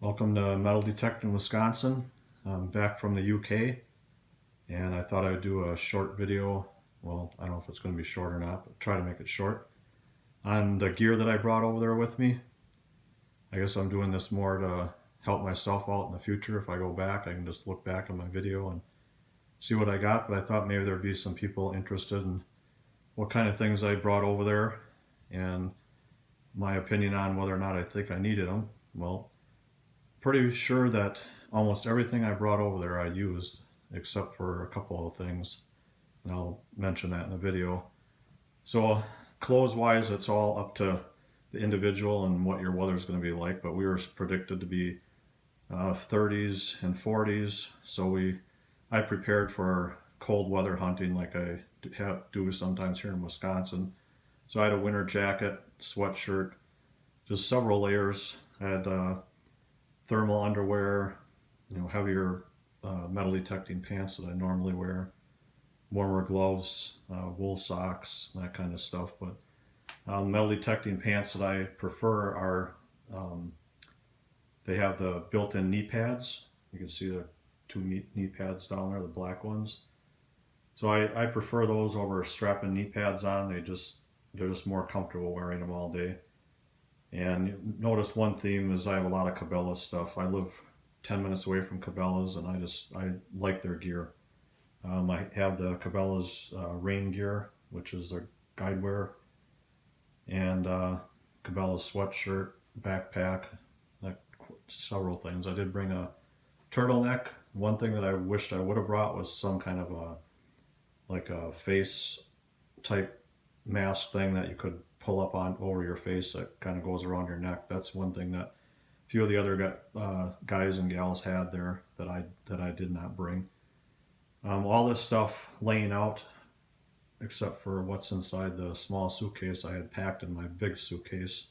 Welcome to Metal Detecting Wisconsin. I'm back from the UK and I thought I'd do a short video. Well, I don't know if it's going to be short or not, but try to make it short. On the gear that I brought over there with me. I guess I'm doing this more to help myself out in the future. If I go back, I can just look back at my video and see what I got, but I thought maybe there'd be some people interested in what kind of things I brought over there and my opinion on whether or not I think I needed them. Well, pretty sure that almost everything I brought over there I used, except for a couple of things, and I'll mention that in the video. So clothes wise, it's all up to the individual and what your weather's going to be like, but we were predicted to be 30s and 40s, so I prepared for cold weather hunting like I do sometimes here in Wisconsin. So I had a winter jacket, sweatshirt, just several layers. I had thermal underwear, heavier metal detecting pants that I normally wear, warmer gloves, wool socks, that kind of stuff. But metal detecting pants that I prefer are, they have the built-in knee pads. You can see the two knee pads down there, the black ones. So I prefer those over strapping knee pads on. They're just more comfortable wearing them all day. And notice one theme is I have a lot of Cabela stuff. I live 10 minutes away from Cabela's and I like their gear. I have the Cabela's rain gear, which is their guide wear, and Cabela's sweatshirt, backpack, like several things. I did bring a turtleneck. One thing that I wished I would have brought was some kind of a face type mask thing that you could pull up on over your face that kind of goes around your neck. That's one thing that a few of the other guys and gals had there that I did not bring. All this stuff laying out, except for what's inside the small suitcase I had packed in my big suitcase,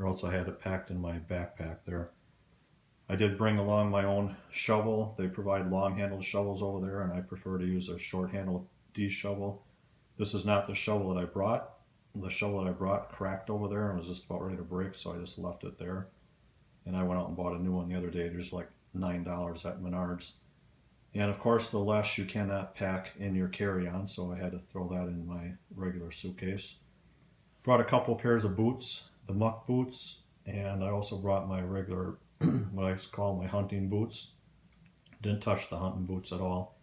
or else I had it packed in my backpack there. I did bring along my own shovel. They provide long-handled shovels over there, and I prefer to use a short-handled D shovel. This is not the shovel that I brought. The shovel that I brought cracked over there and was just about ready to break, so I just left it there. And I went out and bought a new one the other day. There's like $9 at Menards. And of course, the less you cannot pack in your carry-on, so I had to throw that in my regular suitcase. Brought a couple pairs of boots, the muck boots, and I also brought my regular, what I call my hunting boots. Didn't touch the hunting boots at all.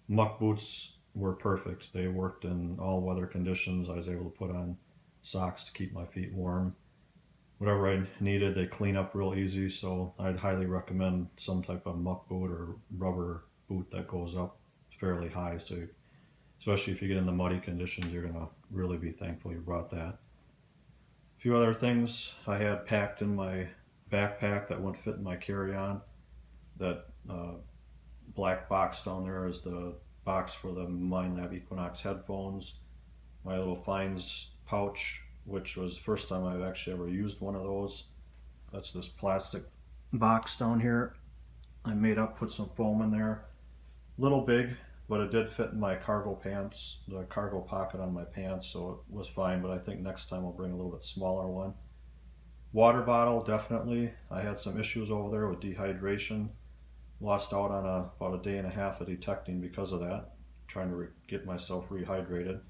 Muck boots were perfect. They worked in all weather conditions. I was able to put on socks to keep my feet warm. Whatever I needed, they clean up real easy, so I'd highly recommend some type of muck boot or rubber boot that goes up fairly high. So especially if you get in the muddy conditions, you're going to really be thankful you brought that. A few other things I had packed in my backpack that wouldn't fit in my carry-on. That black box down there is the box for the Minelab Equinox headphones. My little fines pouch, which was the first time I've actually ever used one of those. That's this plastic box down here. I made up, put some foam in there. Little big, but it did fit in my cargo pants, the cargo pocket on my pants, so it was fine, but I think next time I'll bring a little bit smaller one. Water bottle, definitely. I had some issues over there with dehydration. Lost out on about a day and a half of detecting because of that, trying to get myself rehydrated.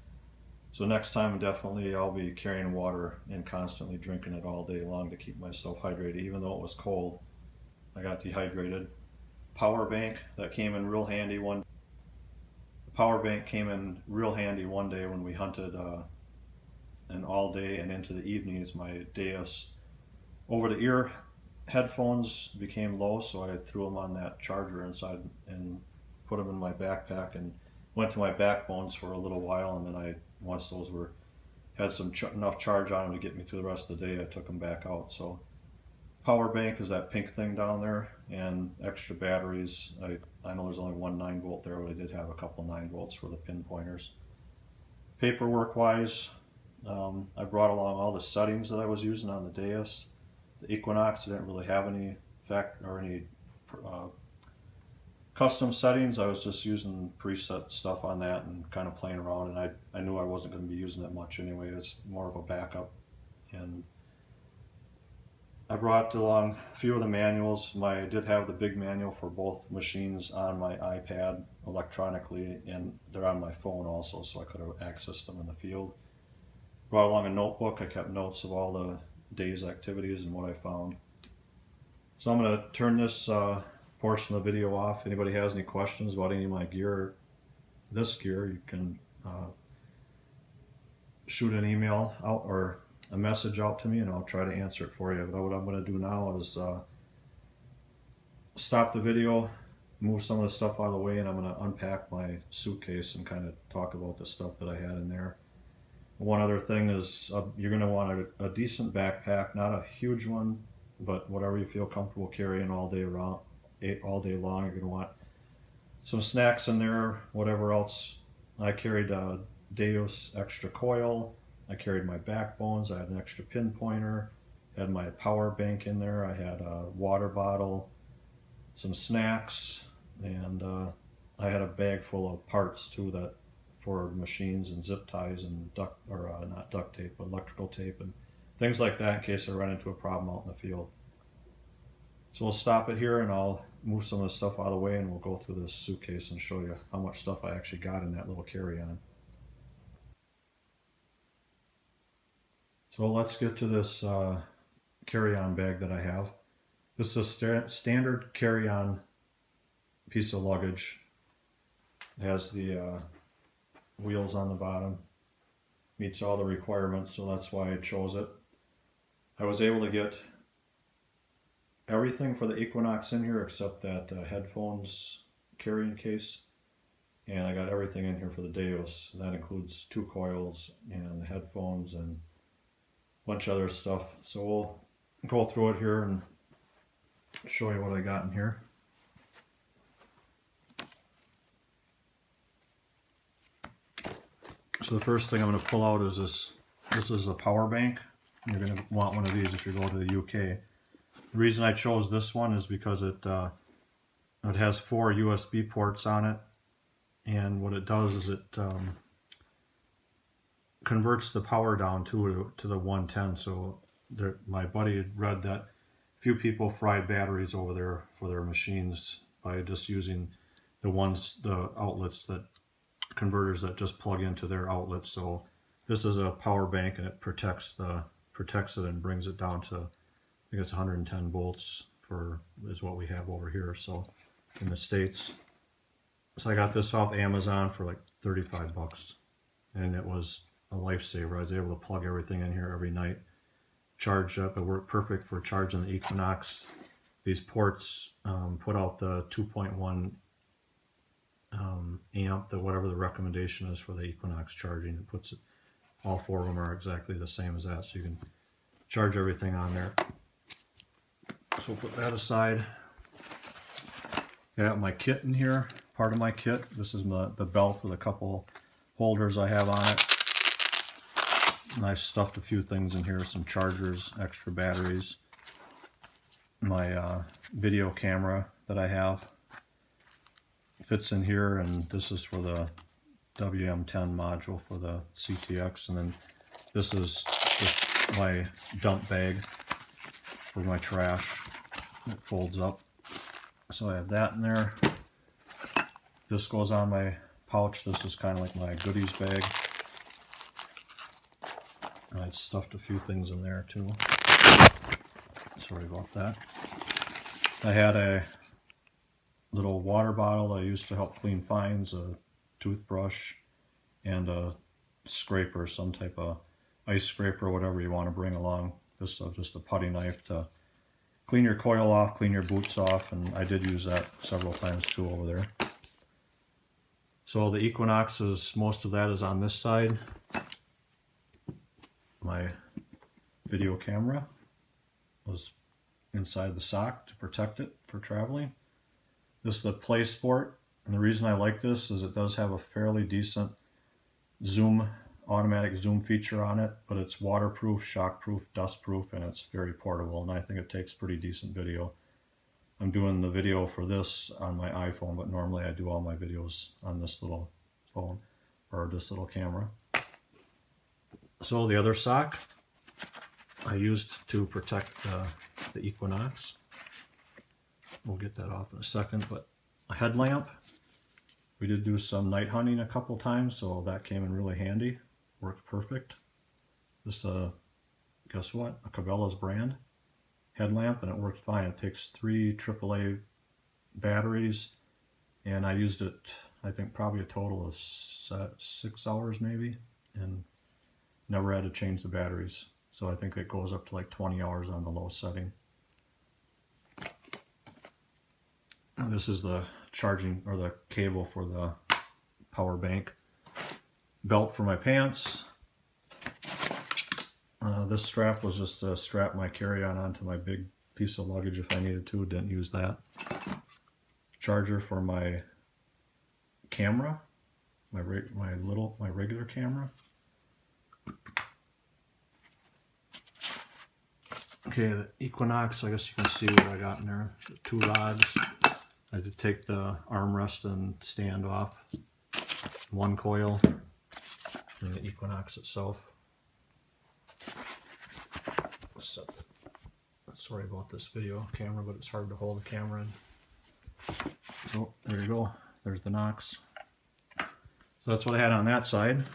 So next time, definitely I'll be carrying water and constantly drinking it all day long to keep myself hydrated. Even though it was cold, I got dehydrated. Power bank, that came in real handy The power bank came in real handy one day when we hunted and all day and into the evenings. My Deus over-the-ear headphones became low, so I threw them on that charger inside and put them in my backpack and went to my backbones for a little while, and then once those had some enough charge on them to get me through the rest of the day, I took them back out. So power bank is that pink thing down there, and extra batteries. I know there's only one 9-volt there, but I did have a couple 9 volts for the pinpointers. Paperwork wise, I brought along all the settings that I was using on the Deus. The Equinox, I didn't really have any custom settings. I was just using preset stuff on that and kind of playing around, and I knew I wasn't going to be using it much anyway. It's more of a backup, and I brought along a few of the manuals. I did have the big manual for both machines on my iPad electronically, and they're on my phone also, so I could have accessed them in the field. Brought along a notebook. I kept notes of all the day's activities and what I found. So I'm going to turn this portion of the video off. If anybody has any questions about any of my gear, this gear, you can shoot an email out or a message out to me, and I'll try to answer it for you. But what I'm going to do now is stop the video, move some of the stuff out of the way, and I'm going to unpack my suitcase and kind of talk about the stuff that I had in there. One other thing is you're going to want a decent backpack, not a huge one, but whatever you feel comfortable carrying all day long. You're going to want some snacks in there, whatever else. I carried a Deus extra coil. I carried my backbones. I had an extra pinpointer. Had my power bank in there. I had a water bottle, some snacks, and I had a bag full of parts too, that for machines and zip ties and not duct tape, but electrical tape and things like that in case I run into a problem out in the field. So we'll stop it here, and I'll move some of the stuff out of the way, and we'll go through this suitcase and show you how much stuff I actually got in that little carry-on. So let's get to this carry-on bag that I have. This is a standard carry-on piece of luggage. It has the wheels on the bottom, meets all the requirements, so that's why I chose it. I was able to get everything for the Equinox in here except that headphones carrying case, and I got everything in here for the Deus. That includes 2 coils and the headphones and a bunch of other stuff. So we'll go through it here and show you what I got in here. So the first thing I'm going to pull out is this. This is a power bank. You're going to want one of these if you go to the UK. The reason I chose this one is because it has 4 USB ports on it, and what it does is it converts the power down to the 110. So my buddy had read that few people fried batteries over there for their machines by just using the outlets, that converters that just plug into their outlets. So this is a power bank, and it protects it and brings it down to, I think it's 110 volts is what we have over here, so in the States. So I got this off Amazon for like 35 bucks, and it was a lifesaver. I was able to plug everything in here every night, charged up. It worked perfect for charging the Equinox. These ports put out the 2.1 amp, whatever the recommendation is for the Equinox charging. It puts it, all 4 of them are exactly the same as that, so you can charge everything on there. So we'll put that aside. I got my kit in here, part of my kit. This is the belt with a couple holders I have on it. And I stuffed a few things in here, some chargers, extra batteries, my video camera that I have fits in here, and this is for the WM10 module for the CTX, and then this is just my dump bag for my trash. It folds up, so I have that in there. This goes on my pouch. This is kind of like my goodies bag. And I stuffed a few things in there too. Sorry about that. I had a little water bottle I used to help clean fines, a toothbrush, and a scraper, some type of ice scraper, whatever you want to bring along. Just a putty knife to clean your coil off, clean your boots off, and I did use that several times too over there. So the Equinox most of that is on this side. My video camera was inside the sock to protect it for traveling. This is the Play Sport, and the reason I like this is it does have a fairly decent automatic zoom feature on it, but it's waterproof, shockproof, dustproof, and it's very portable, and I think it takes pretty decent video. I'm doing the video for this on my iPhone, but normally I do all my videos on this little phone, or this little camera. So the other sock I used to protect the Equinox. We'll get that off in a second, but a headlamp. We did do some night hunting a couple times, so that came in really handy. Worked perfect. This, guess what? A Cabela's brand headlamp, and it worked fine. It takes 3 AAA batteries, and I used it, I think, probably a total of 6 hours maybe, and never had to change the batteries. So I think it goes up to like 20 hours on the low setting. And this is the charging, or the cable for the power bank. Belt for my pants. This strap was just to strap my carry-on onto my big piece of luggage if I needed to. Didn't use that. Charger for my camera, my regular camera. Okay, the Equinox, I guess you can see what I got in there. The 2 rods. I had to take the armrest and stand off. 1 coil, and the Equinox itself. Sorry about this video camera, but it's hard to hold the camera in. So there you go. There's the Nox. So that's what I had on that side.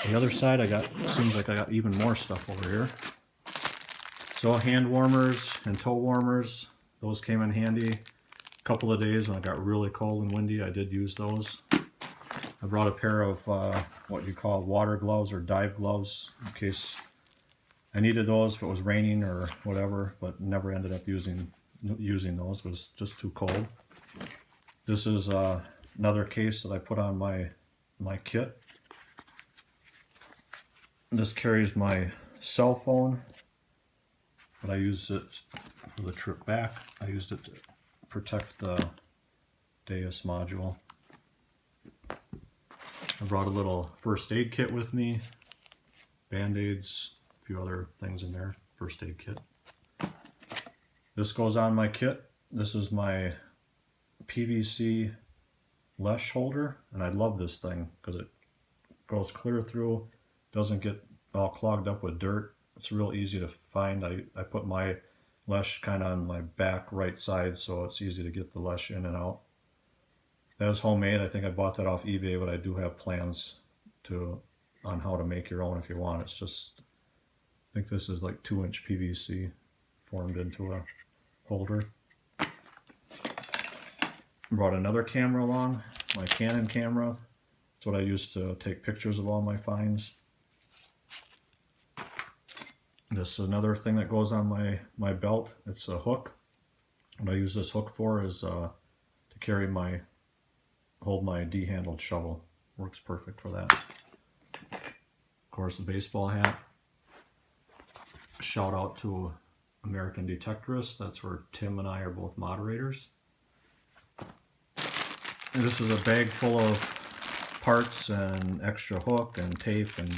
The other side, seems like I got even more stuff over here. So hand warmers and toe warmers, those came in handy. A couple of days when it got really cold and windy, I did use those. I brought a pair of what you call water gloves or dive gloves in case I needed those if it was raining or whatever, but never ended up using those. It was just too cold. This is another case that I put on my kit. This carries my cell phone, but I used it for the trip back. I used it to protect the Deus module. I brought a little first aid kit with me, Band-Aids, a few other things in there, first aid kit. This goes on my kit. This is my PVC leash holder, and I love this thing because it goes clear through, doesn't get all clogged up with dirt. It's real easy to find. I put my leash kind of on my back right side, so it's easy to get the leash in and out. That is homemade. I think I bought that off eBay, but I do have plans on how to make your own if you want. It's just, I think this is like 2-inch PVC formed into a holder. Brought another camera along, my Canon camera. It's what I use to take pictures of all my finds. This is another thing that goes on my belt. It's a hook. What I use this hook for is to hold my D-handled shovel. Works perfect for that. Of course, the baseball hat. Shout out to American Detectorist. That's where Tim and I are both moderators. And this is a bag full of parts and extra hook and tape and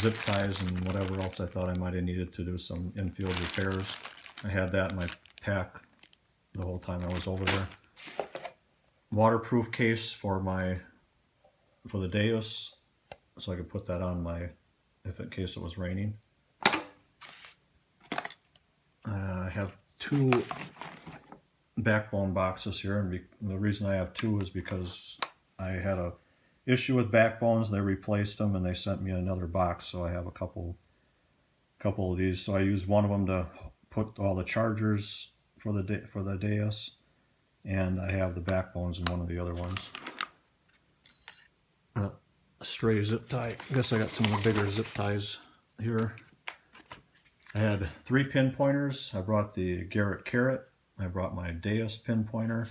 zip ties and whatever else I thought I might have needed to do some infield repairs. I had that in my pack the whole time I was over there. Waterproof case for the Deus, so I could put that on in case it was raining. I have 2 backbone boxes here, and the reason I have 2 is because I had a issue with backbones. They replaced them and they sent me another box, so I have a couple of these. So I used one of them to put all the chargers for the Deus, and I have the backbones in one of the other ones. A stray zip tie. I guess I got some of the bigger zip ties here. I had 3 pinpointers. I brought the Garrett Carrot. I brought my Deus pinpointer.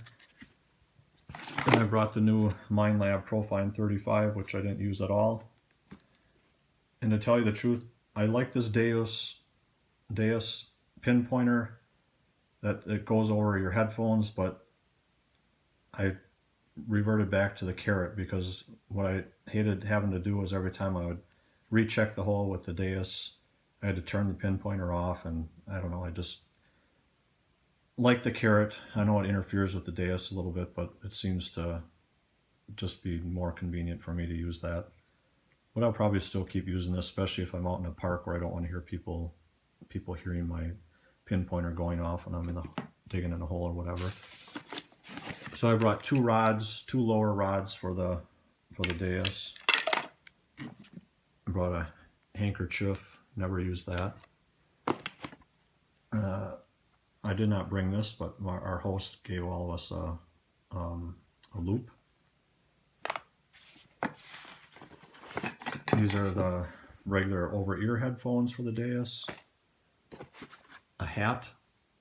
And I brought the new Minelab Profine 35, which I didn't use at all. And to tell you the truth, I like this Deus pinpointer, that it goes over your headphones, but I reverted back to the Carrot because what I hated having to do was every time I would recheck the hole with the Deus, I had to turn the pinpointer off, and I don't know, I just like the Carrot. I know it interferes with the Deus a little bit, but it seems to just be more convenient for me to use that. But I'll probably still keep using this, especially if I'm out in a park where I don't want to hear people hearing my pinpointer going off when I'm digging in a hole or whatever. So I brought two lower rods for the dais. I brought a handkerchief, never used that. I did not bring this, but our host gave all of us a loop. These are the regular over-ear headphones for the dais. A hat,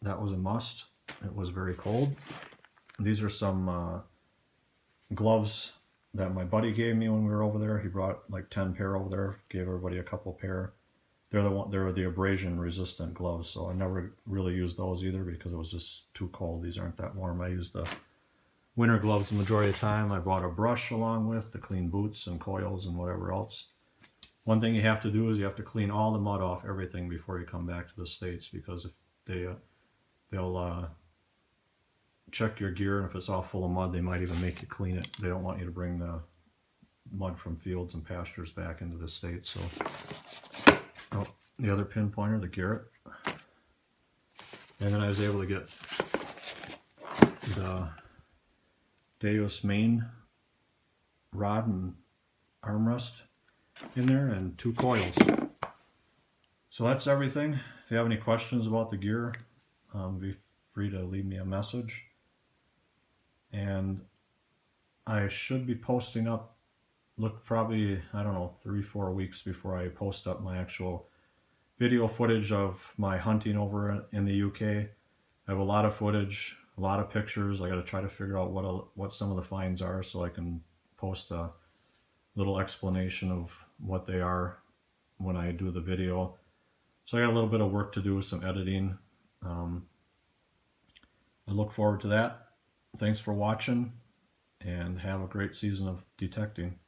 that was a must. It was very cold. These are some gloves that my buddy gave me when we were over there. He brought like 10 pair over there, gave everybody a couple pair. They're the abrasion resistant gloves, so I never really used those either because it was just too cold. These aren't that warm. I used the winter gloves the majority of the time. I brought a brush along with to clean boots and coils and whatever else. One thing you have to do is you have to clean all the mud off everything before you come back to the States, because if they'll check your gear, and if it's all full of mud, they might even make you clean it. They don't want you to bring the mud from fields and pastures back into the States. So, the other pinpointer, the Garrett, and then I was able to get the Deus main rod and armrest in there, and 2 coils. So that's everything. If you have any questions about the gear, be free to leave me a message. And I should be posting up, probably, I don't know, 3-4 weeks before I post up my actual video footage of my hunting over in the UK. I have a lot of footage, a lot of pictures. I got to try to figure out what some of the finds are so I can post a little explanation of what they are when I do the video. So I got a little bit of work to do, some editing. I look forward to that. Thanks for watching, and have a great season of detecting.